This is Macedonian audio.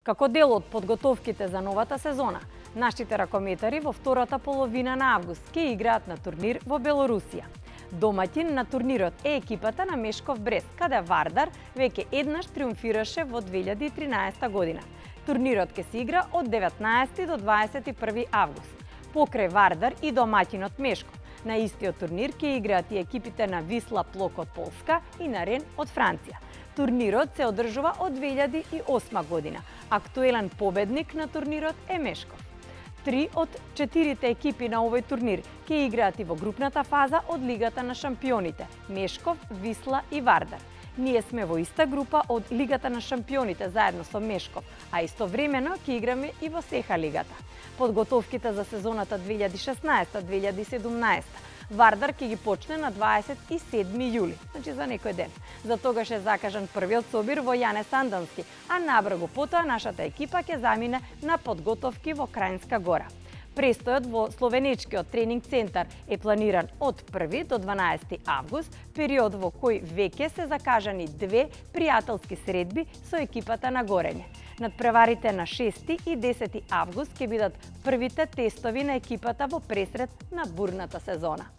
Како дел од подготовките за новата сезона, нашите ракометари во втората половина на август ќе играат на турнир во Белорусија. Домаќин на турнирот е екипата на Мешков Брест, каде Вардар веќе еднаш триумфираше во 2013 година. Турнирот ќе се игра од 19 до 21 август. Покрај Вардар и домаќинот Мешков, на истиот турнир ќе играат и екипите на Висла Плок од Полска и на Рен од Франција. Турнирот се одржува од 2008 година. Актуелен победник на турнирот е Мешков. 3 од 4 екипи на овој турнир ќе играат и во групната фаза од Лигата на шампионите – Мешков, Висла и Вардар. Ние сме во иста група од Лигата на шампионите заедно со Мешков, а истовремено ќе играме и во СЕХА лигата. Подготовките за сезоната 2016-2017 Вардар ќе ги почне на 27 јули, значи за некој ден. За тогаш е закажан првиот собир во Јане Сандански, а набрзо потоа нашата екипа ќе замине на подготовки во Крајнска гора. Престојот во словенечкиот тренинг центар е планиран од 1 до 12 август, период во кој веќе се закажани 2 пријателски средби со екипата на Горење. Надпреварите на 6 и 10 август ќе бидат првите тестови на екипата во пресред на бурната сезона.